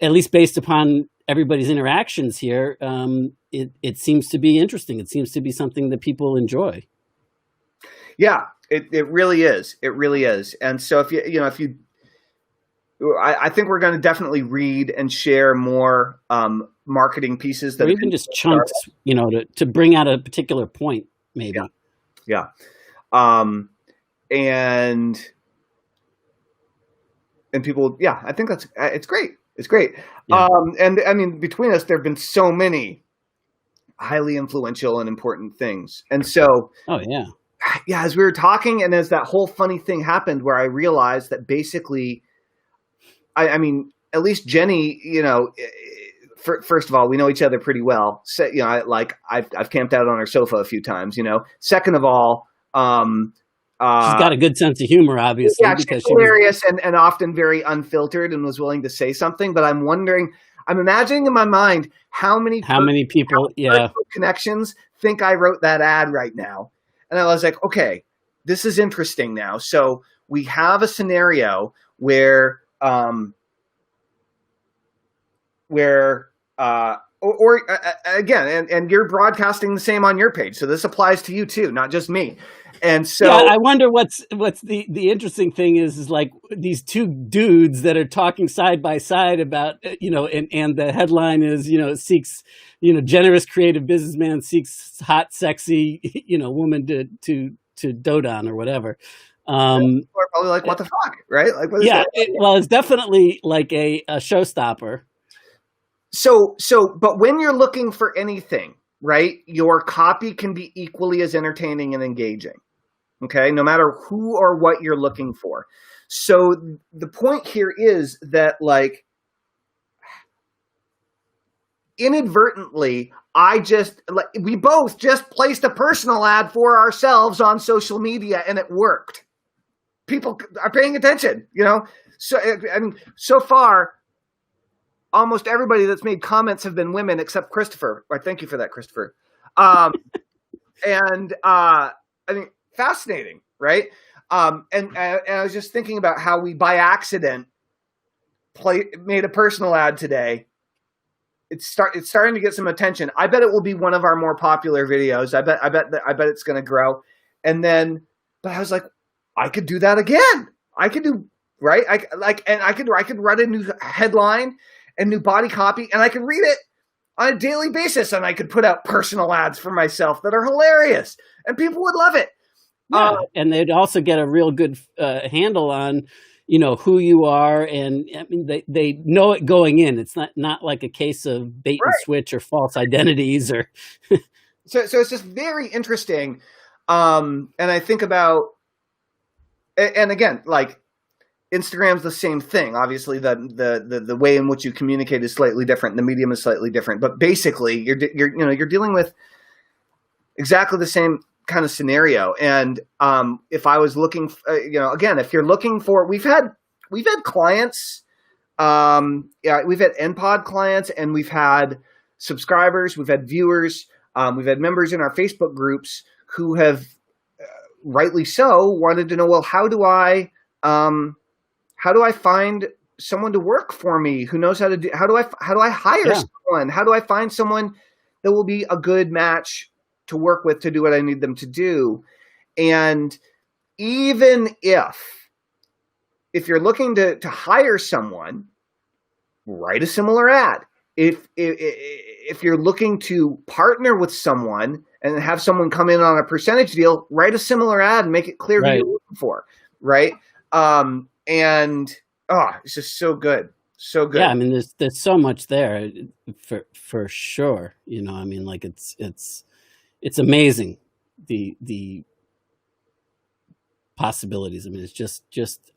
at least based upon everybody's interactions here, it seems to be interesting. It seems to be something that people enjoy. Yeah, it really is. It really is. And so I think we're going to definitely read and share more marketing pieces, that or even just chunks, to bring out a particular point, maybe. Yeah. And people, I think it's great. It's great. Yeah. And I mean, between us, there have been so many highly influential and important things. And so, as we were talking, and as that whole funny thing happened where I realized that basically, I mean, at least Jenny, first of all, we know each other pretty well. So, I've camped out on her sofa a few times, Second of all, she's got a good sense of humor, obviously. Yeah, she's hilarious and often very unfiltered, and was willing to say something. But I'm imagining in my mind how many people connections think I wrote that ad right now. And I was like, okay, this is interesting now. So we have a scenario where again, and you're broadcasting the same on your page. So this applies to you too, not just me. And so I wonder what's the interesting thing is like these two dudes that are talking side by side about, and the headline is, seeks, generous creative businessman seeks hot, sexy, woman to dote on or whatever. People are probably like, what the fuck, right? Like, what is that? It's definitely like a showstopper. So, but when you're looking for anything, right, your copy can be equally as entertaining and engaging. Okay, no matter who or what you're looking for. So the point here is that, like, inadvertently, we both just placed a personal ad for ourselves on social media, and it worked. People are paying attention, So, I mean, so far, almost everybody that's made comments have been women except Christopher. Well, thank you for that, Christopher. And I mean, fascinating, right? And I was just thinking about how we, by accident, made a personal ad today. It's starting to get some attention. I bet it will be one of our more popular videos. I bet it's going to grow. And then, but I was like, I could do that again. I could do, right? I could write a new headline and new body copy, and I could read it on a daily basis, and I could put out personal ads for myself that are hilarious, and people would love it. Yeah, and they'd also get a real good handle on, who you are, and I mean, they know it going in. It's not like a case of bait and switch or false identities or. So it's just very interesting, and I think about, and again, like Instagram's the same thing. Obviously, the way in which you communicate is slightly different. The medium is slightly different, but basically, you're dealing with exactly the same kind of scenario. And if I was looking, again, if you're looking for, we've had clients, we've had NPod clients, and we've had subscribers, we've had viewers, we've had members in our Facebook groups who have, rightly so, wanted to know, well, how do I find someone to work for me who knows how to do, how do I hire someone? How do I find someone that will be a good match to work with to do what I need them to do? And even if you're looking to hire someone, write a similar ad. If you're looking to partner with someone and have someone come in on a percentage deal, write a similar ad and make it clear who you're looking for, right? It's just so good. So good. Yeah, I mean, there's so much there for sure. I mean, like it's amazing the possibilities. I mean, it's just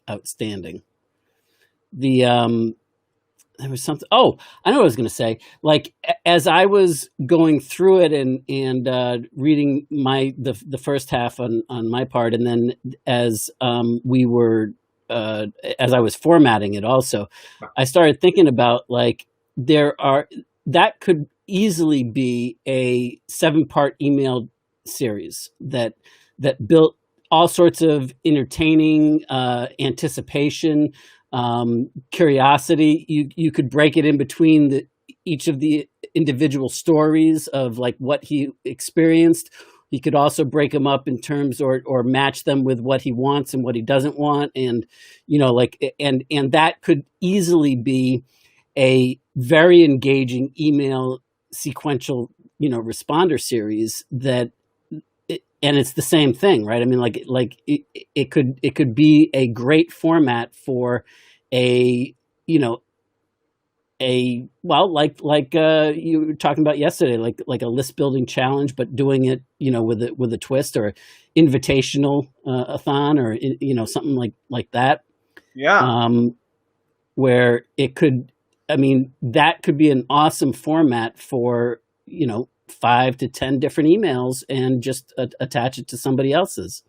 outstanding. There was something. Oh, I know what I was going to say. Like, as I was going through it and reading the first half on my part, and then as as I was formatting it, also, I started thinking about, like, that could easily be a 7-part email series that built all sorts of entertaining anticipation. Curiosity. You could break it in between each of the individual stories of, like, what he experienced. He could also break them up in terms or match them with what he wants and what he doesn't want. And, and that could easily be a very engaging email sequential, responder series and it's the same thing, right? I mean, it could be a great format for like you were talking about yesterday, like a list building challenge, but doing it, with a twist, or invitational a-thon, or something like that. Yeah. Where it could, I mean, that could be an awesome format for 5 to 10 different emails and just attach it to somebody else's.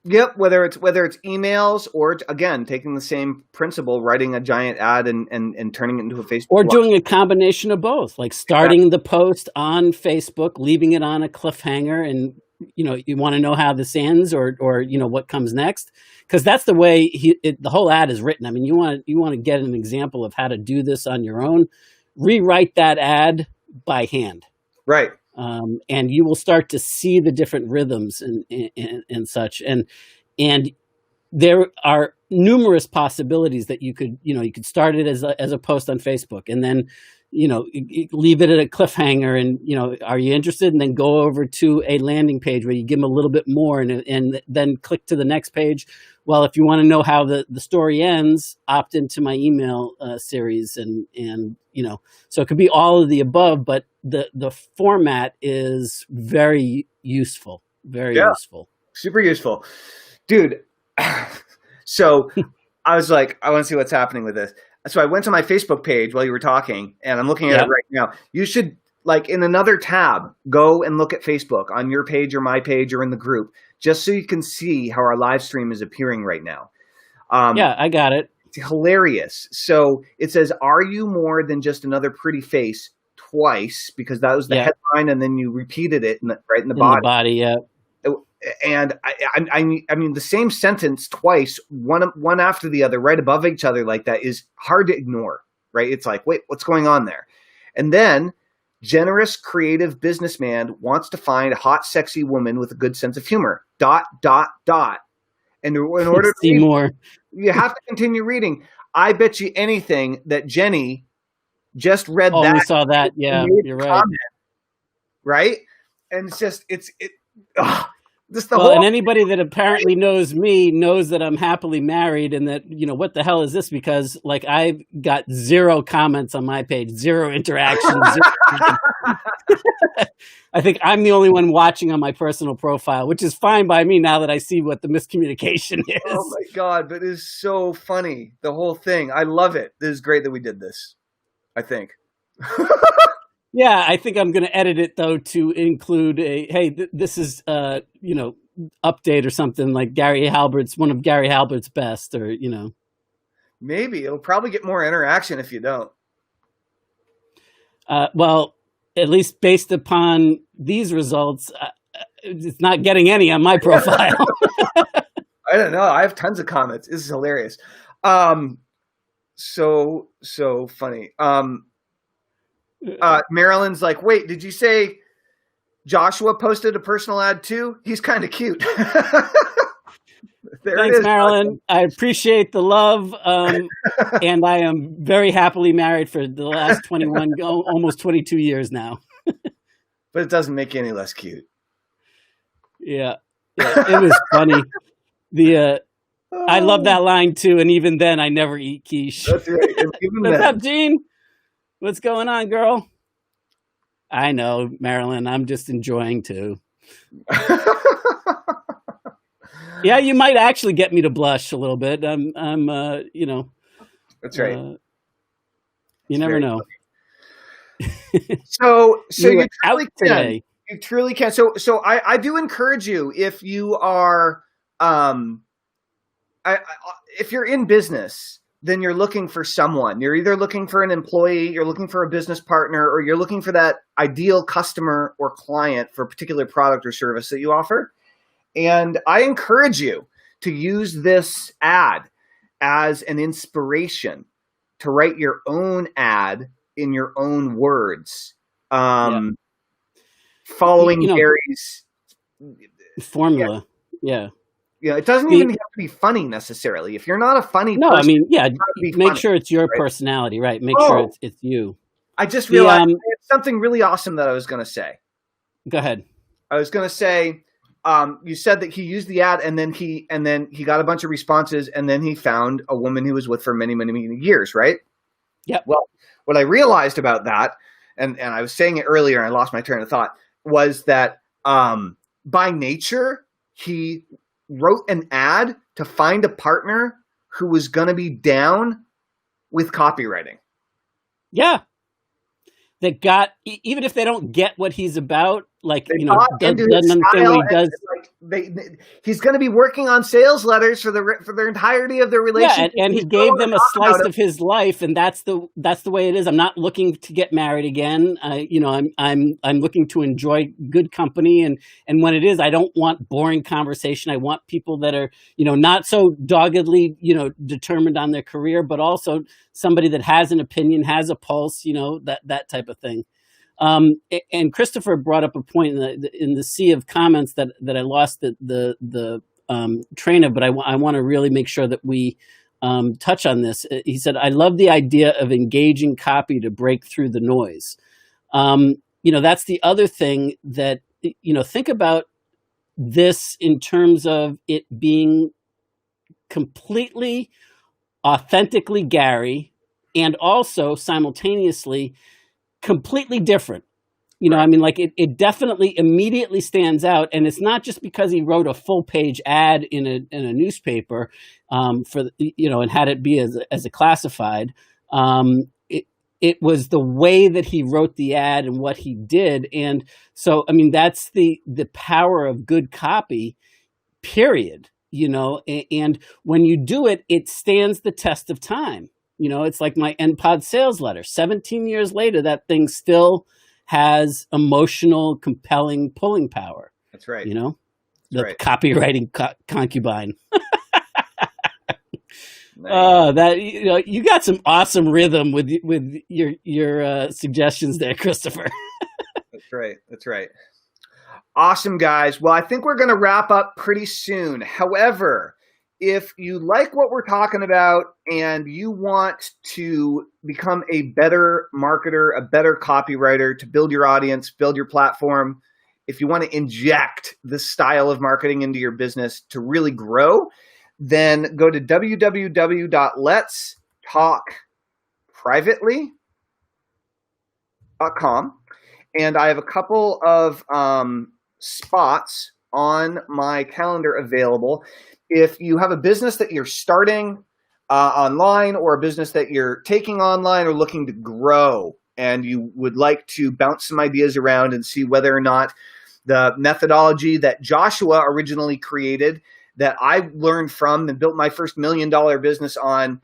Yep. Whether it's emails or, again, taking the same principle, writing a giant ad and turning it into a Facebook or blog. Doing a combination of both, like starting the post on Facebook, leaving it on a cliffhanger, and you want to know how this ends or what comes next, because that's the way the whole ad is written. I mean, you want to get an example of how to do this on your own. Rewrite that ad by hand. Right. And you will start to see the different rhythms and such. And there are numerous possibilities that you could start it as a post on Facebook, and then, leave it at a cliffhanger, and, are you interested? And then go over to a landing page where you give them a little bit more, and then click to the next page. Well, if you want to know how the story ends, opt into my email series, and so it could be all of the above, but the format is very useful, very useful. Super useful. Dude, so I was like, I want to see what's happening with this. So I went to my Facebook page while you were talking, and I'm looking at it right now. You should, like, in another tab, go and look at Facebook on your page or my page or in the group, just so you can see how our live stream is appearing right now. Yeah, I got it. It's hilarious. So it says, "Are you more than just another pretty face?" Twice, because that was the headline, and then you repeated it right in the body. The body, yeah. And I mean, the same sentence twice, one after the other, right above each other like that, is hard to ignore, right? It's like, wait, what's going on there? And then, generous, creative businessman wants to find a hot, sexy woman with a good sense of humor. ... And in order to see more, you have to continue reading. I bet you anything that Jenny just read that. We saw that. Yeah, you're right. Comment, right? And it's just just the whole. And anybody that apparently knows me knows that I'm happily married, and that, you know, what the hell is this? Because like I've got 0 comments on my page, 0 interactions. I think I'm the only one watching on my personal profile, which is fine by me now that I see what the miscommunication is. Oh my God, but it is so funny, the whole thing. I love it. This is great that we did this, I think. Yeah, I think I'm going to edit it, though, to include hey, this is, you know, update or something like one of Gary Halbert's best, or, you know. Maybe. It'll probably get more interaction if you don't. Well, at least based upon these results, it's not getting any on my profile. I don't know. I have tons of comments. This is hilarious. So funny. Marilyn's like, wait, did you say Joshua posted a personal ad too? He's kind of cute. Thanks, Marilyn. I appreciate the love. And I am very happily married for the last 21, almost 22 years now. But it doesn't make you any less cute. Yeah, it was funny. I love that line too. And even then, I never eat quiche. That's right. What's up, Gene? What's going on, girl? I know, Marilyn. I'm just enjoying too. Yeah, you might actually get me to blush a little bit. I'm you know. That's right. You never know. So you truly can. You truly can. So I do encourage you, if you are, if you're in business, then you're looking for someone. You're either looking for an employee, you're looking for a business partner, or you're looking for that ideal customer or client for a particular product or service that you offer. And I encourage you to use this ad as an inspiration to write your own ad in your own words, following Gary's formula. Yeah. Yeah, it doesn't even have to be funny necessarily. If you're not a funny person, I mean, make funny, sure it's your personality, right? Make sure it's you. I just realized something really awesome that I was going to say. Go ahead. I was going to say, you said that he used the ad, and then he got a bunch of responses, and then he found a woman he was with for many, many, many years, right? Yeah. Well, what I realized about that, and I was saying it earlier, and I lost my train of thought, was that by nature, he wrote an ad to find a partner who was going to be down with copywriting. Yeah. That got, even if they don't get what he's about, like, doesn't understand what he does. He's going to be working on sales letters for the entirety of their relationship. Yeah, and he gave them a slice of his life, and that's the way it is. I'm not looking to get married again. I'm looking to enjoy good company, and when it is, I don't want boring conversation. I want people that are, not so doggedly, determined on their career, but also somebody that has an opinion, has a pulse, that type of thing. And Christopher brought up a point in the sea of comments that I lost the train of, but I want to really make sure that we touch on this. He said, I love the idea of engaging copy to break through the noise. That's the other thing that, think about this in terms of it being completely, authentically Gary, and also simultaneously completely different. It definitely immediately stands out. And it's not just because he wrote a full page ad in a newspaper and had it be as a classified. It was the way that he wrote the ad and what he did. And so, that's the power of good copy, period. and when you do it, it stands the test of time. It's like my NPOD sales letter. 17 years later, that thing still has emotional, compelling pulling power. That's right. The right. copywriting concubine. Nice. That you got some awesome rhythm with your suggestions there, Christopher. That's right. Awesome, guys. Well, I think we're going to wrap up pretty soon. However, if you like what we're talking about and you want to become a better marketer, a better copywriter, to build your audience, build your platform, if you want to inject this style of marketing into your business to really grow, then go to www.letstalkprivately.com. And I have a couple of spots on my calendar available. If you have a business that you're starting online, or a business that you're taking online or looking to grow, and you would like to bounce some ideas around and see whether or not the methodology that Joshua originally created, that I learned from and built my first $1 million business on,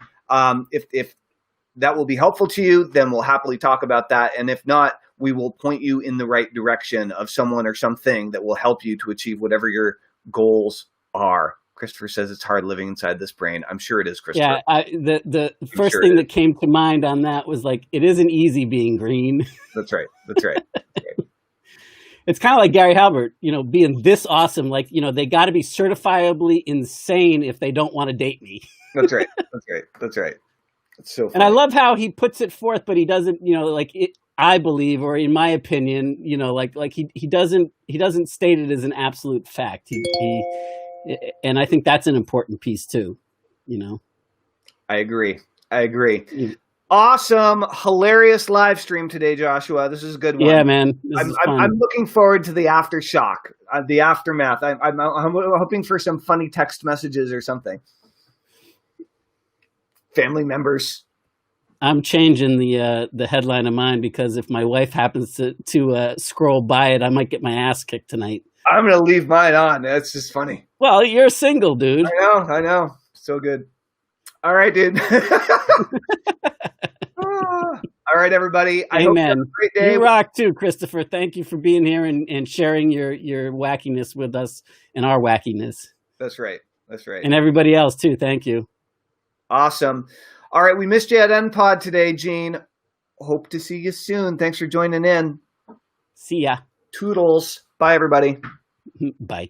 if that will be helpful to you, then we'll happily talk about that. And if not, we will point you in the right direction of someone or something that will help you to achieve whatever your goals are. Christopher says it's hard living inside this brain. I'm sure it is, Christopher. Yeah, the first thing that came to mind on that was like, it isn't easy being green. That's right. It's kind of like Gary Halbert, being this awesome. Like, they got to be certifiably insane if they don't want to date me. That's right. It's so funny. And I love how he puts it forth, but he doesn't, I believe, or in my opinion, he doesn't state it as an absolute fact. And I think that's an important piece too, I agree. Awesome, hilarious live stream today, Joshua. This is a good one. Yeah, man. I'm looking forward to the aftershock, the aftermath. I'm hoping for some funny text messages or something. Family members. I'm changing the headline of mine, because if my wife happens to scroll by it, I might get my ass kicked tonight. I'm going to leave mine on. That's just funny. Well, you're single, dude. I know. So good. All right, dude. All right, everybody. I hope you have a great day. You rock too, Christopher. Thank you for being here and sharing your wackiness with us and our wackiness. That's right. And everybody else too. Thank you. Awesome. All right, we missed you at NPOD today, Gene. Hope to see you soon. Thanks for joining in. See ya. Toodles. Bye, everybody. Bye.